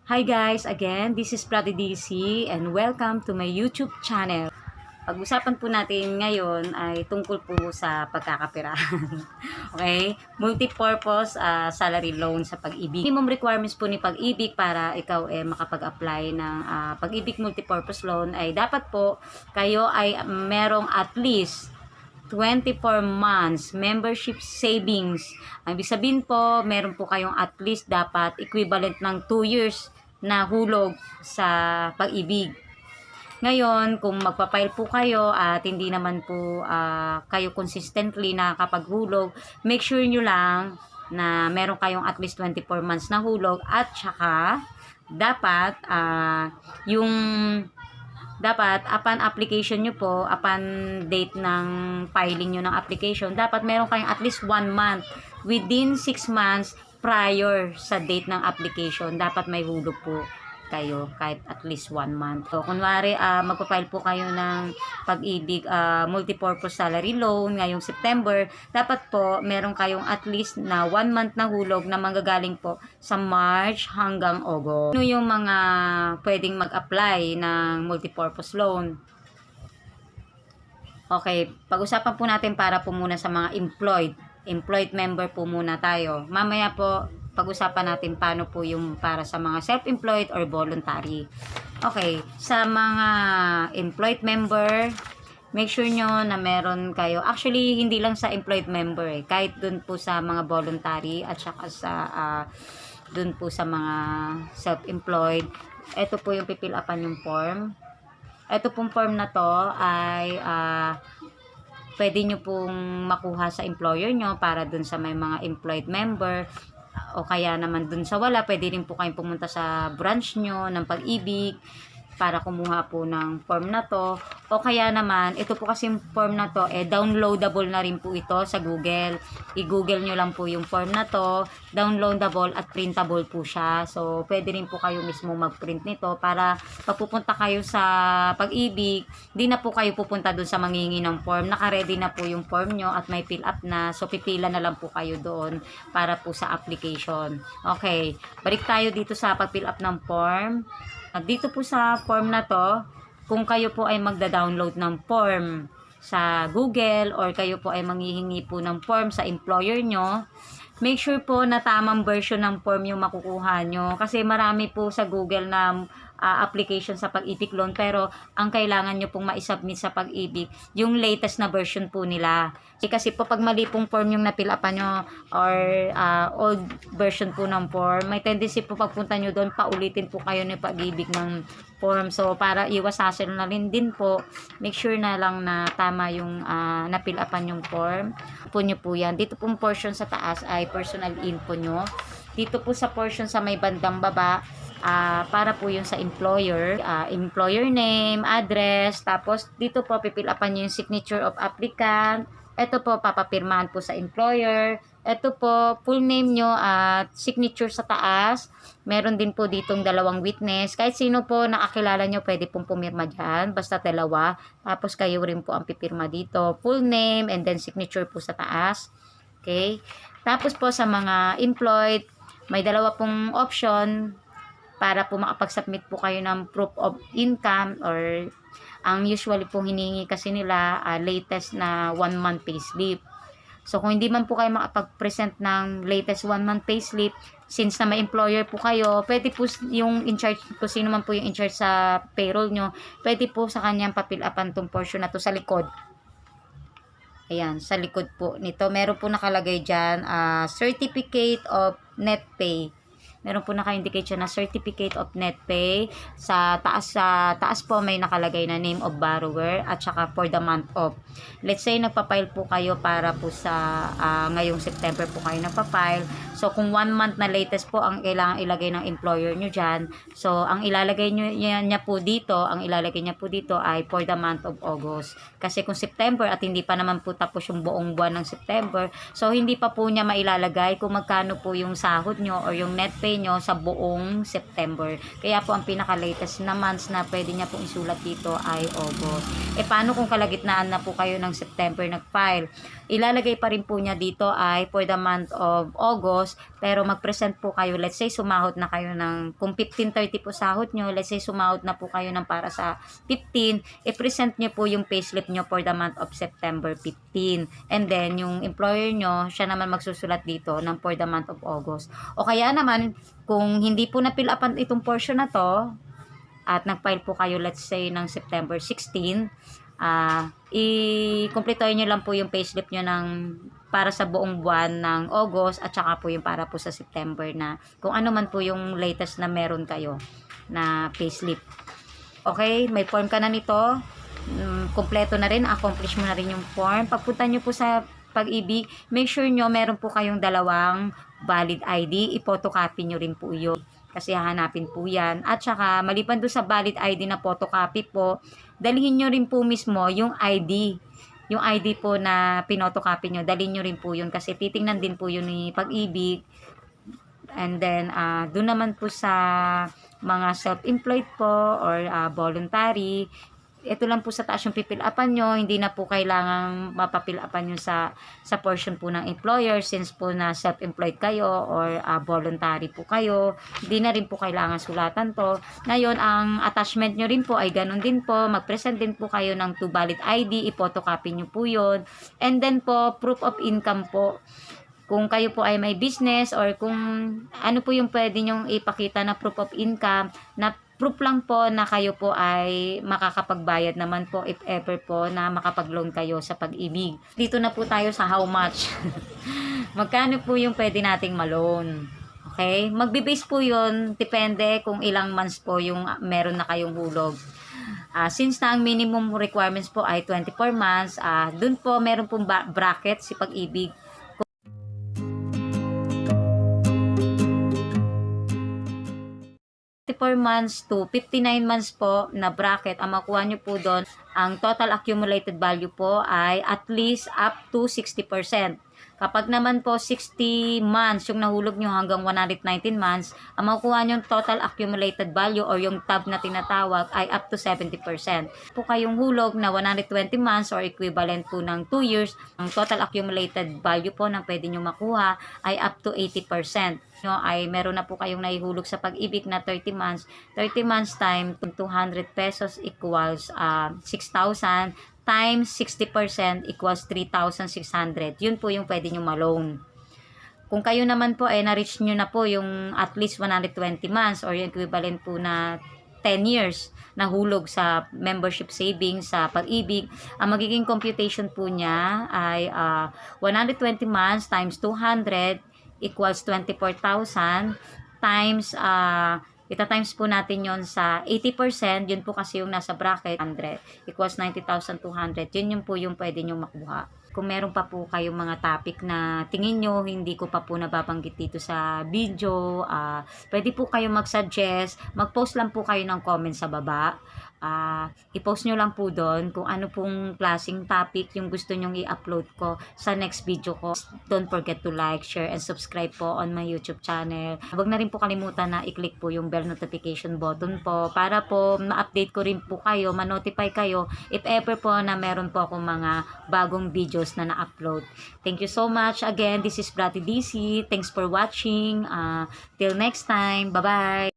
Hi guys, again, this is Prati DC and welcome to my YouTube channel. Pag-usapan po natin ngayon ay tungkol po sa pagkakapirahan. Okay? Multi-purpose salary loan sa Pag-ibig. Minimum requirements po ni Pag-ibig para ikaw makapag-apply ng Pag-ibig multi-purpose loan ay dapat po kayo ay merong at least 24 months membership savings. Ang ibig sabihin po, meron po kayong at least dapat equivalent ng 2 years na hulog sa Pag-ibig. Ngayon, kung magpa-file po kayo at hindi naman po kayo consistently nakakapaghulog, make sure nyo lang na meron kayong at least 24 months na hulog at saka dapat dapat upon application nyo po, upon date ng filing nyo ng application, dapat meron kayong at least 1 month within 6 months prior sa date ng application. Dapat may hulog po kayo kahit at least 1 month. So, kunwari, magpa-file po kayo ng Pag-ibig multipurpose salary loan ngayong September, dapat po meron kayong at least na 1 month na hulog na manggagaling po sa March hanggang August. Ano yung mga pwedeng mag-apply ng multipurpose loan? Okay, pag-usapan po natin para po muna sa mga employed member po muna tayo. Mamaya po pag-usapan natin paano po yung para sa mga self-employed or voluntary. Okay, sa mga employed member, make sure nyo na meron kayo. Actually, hindi lang sa employed member kahit dun po sa mga voluntary at saka sa dun po sa mga self-employed. Ito po yung pipill upan yung form. Ito pong form na to ay pwede nyo pong makuha sa employer nyo para dun sa may mga employed member o kaya naman dun sa wala, pwede rin po kayong pumunta sa branch nyo ng Pag-ibig para kumuha po ng form na to. O kaya naman, ito po kasi form na to, downloadable na rin po ito sa Google. I-google nyo lang po yung form na to, downloadable at printable po siya. So, pwede rin po kayo mismo mag-print nito para pag pupunta kayo sa Pag-ibig, di na po kayo pupunta dun sa manghingi ng form. Naka-ready na po yung form nyo at may fill up na. So, pipila na lang po kayo doon para po sa application. Okay, balik tayo dito sa pag-fill up ng form. At dito po sa form na to, kung kayo po ay magda-download ng form sa Google or kayo po ay manghihingi po ng form sa employer nyo, make sure po na tamang version ng form yung makukuha nyo. Kasi marami po sa Google na application sa Pag-ibig loan, pero ang kailangan nyo pong ma-submit sa Pag-ibig yung latest na version po nila. Kasi po pag mali pong form yung napilapan nyo or old version po ng form, may tendency po pagpunta nyo doon, paulitin po kayo ng Pag-ibig ng form. So, para iwas hassle na rin din po, make sure na lang na tama yung napilapan yung form. Po nyo po yan. Dito pong portion sa taas ay personal info nyo. Dito po sa portion sa may bandang baba, para po yung sa employer, employer name, address, tapos dito po pipill upan nyo yung signature of applicant. Ito po papapirmahan po sa employer. Ito po full name nyo at signature sa taas. Meron din po ditong 2 witness. Kahit sino po nakakilala nyo pwede pong pumirma dyan, basta 2. Tapos kayo rin po ang pipirma dito. Full name and then signature po sa taas. Okay, tapos po sa mga employed, may 2 pong option para po makapag-submit po kayo ng proof of income or ang usually pong hinihingi kasi nila latest na 1 month payslip. So kung hindi man po kayo makapag-present ng latest 1 month payslip, since na may employer po kayo, pwede po yung in-charge, kung sino man po yung in-charge sa payroll nyo, pwede po sa kanyang papill upan tong portion na to sa likod. Ayan, sa likod po nito, meron po nakalagay dyan, certificate of net pay. Meron po naka-indicate siya na certificate of net pay. Sa taas po may nakalagay na name of borrower at saka for the month of. Let's say nagpa-file po kayo para po sa ngayong September po kayo nagpa-file. So kung 1 month na latest po ang kailangan ilagay ng employer nyo dyan. So ang ilalagay niya po dito ay for the month of August. Kasi kung September at hindi pa naman po tapos yung buong buwan ng September, so hindi pa po niya mailalagay kung magkano po yung sahod nyo or yung net pay nyo sa buong September. Kaya po ang pinaka-latest na months na pwede niya pong isulat dito ay August. Paano kung kalagitnaan na po kayo ng September nag-file? Ilalagay pa rin po niya dito ay for the month of August August, pero mag-present po kayo, let's say sumahod na kayo ng, kung 15/30 po sahod nyo, let's say sumahod na po kayo ng para sa 15, i-present nyo po yung payslip nyo for the month of September 15. And then, yung employer nyo, siya naman magsusulat dito ng for the month of August. O kaya naman, kung hindi po na-fill upan itong portion na to, at nag-file po kayo, let's say, ng September 16, i-complete nyo lang po yung payslip nyo ng para sa buong buwan ng August at saka po yung para po sa September na kung ano man po yung latest na meron kayo na payslip. Okay, may form ka na nito. Kompleto na rin, accomplish mo na rin yung form. Pagpunta nyo po sa Pag-ibig, make sure nyo meron po kayong dalawang valid ID. I-photocopy nyo rin po yun. Kasi hahanapin po yan. At saka, maliban doon sa valid ID na photocopy po, dalhin nyo rin po mismo yung ID. Yung ID po na pinotocopy nyo, dalhin nyo rin po yun. Kasi titingnan din po yun ni Pag-ibig. And then, doon naman po sa mga self-employed po or voluntary, ito lang po sa taas yung pipil-upan nyo, hindi na po kailangang mapapil-upan nyo sa portion po ng employer since po na self-employed kayo or voluntary po kayo, hindi na rin po kailangan sulatan to. Ngayon, ang attachment nyo rin po ay ganun din po, mag-present din po kayo ng 2 valid ID, i-photocopy nyo po yun. And then po, proof of income po. Kung kayo po ay may business or kung ano po yung pwede nyong ipakita na proof of income, na proof lang po na kayo po ay makakapagbayad naman po if ever po na makapag-loan kayo sa Pag-ibig. Dito na po tayo sa how much. Magkano po yung pwede nating ma-loan? Okay? Magbe-base po yun, depende kung ilang months po yung meron na kayong hulog. Since na ang minimum requirements po ay 24 months, dun po meron pong bracket si Pag-ibig. 4 months to 59 months po na bracket, ang makuha nyo po doon, ang total accumulated value po ay at least up to 60%. Kapag naman po 60 months yung nahulog nyo hanggang 119 months, ang makuha nyo total accumulated value or yung tab na tinatawag ay up to 70%. Po kayong hulog na 120 months or equivalent po ng 2 years, ang total accumulated value po na pwede nyo makuha ay up to 80%. Ay meron na po kayong naihulog sa Pag-ibig na 30 months. 30 months time 200 pesos equals 6,000 times 60% equals 3,600. Yun po yung pwede nyo ma-loan. Kung kayo naman po ay na-reach nyo na po yung at least 120 months or yung equivalent po na 10 years na hulog sa membership savings sa Pag-ibig, ang magiging computation po niya ay 120 months times 200 equals 24,000 times ita-times po natin yon sa 80%, yun po kasi yung nasa bracket 100 equals 90,200. Yun po yung pwede nyo makuha. Kung meron pa po kayong mga topic na tingin nyo hindi ko pa po nababanggit dito sa video, pwede po kayo mag-suggest, mag-post lang po kayo ng comment sa baba. I-post nyo lang po doon kung ano pong klaseng topic yung gusto nyong i-upload ko sa next video ko. Don't forget to like, share, and subscribe po on my YouTube channel. Huwag na rin po kalimutan na i-click po yung bell notification button po para po ma-update ko rin po kayo, ma-notify kayo if ever po na meron po akong mga bagong videos na na-upload. Thank you so much. Again, this is Brati DC. Thanks for watching. Till next time. Bye-bye.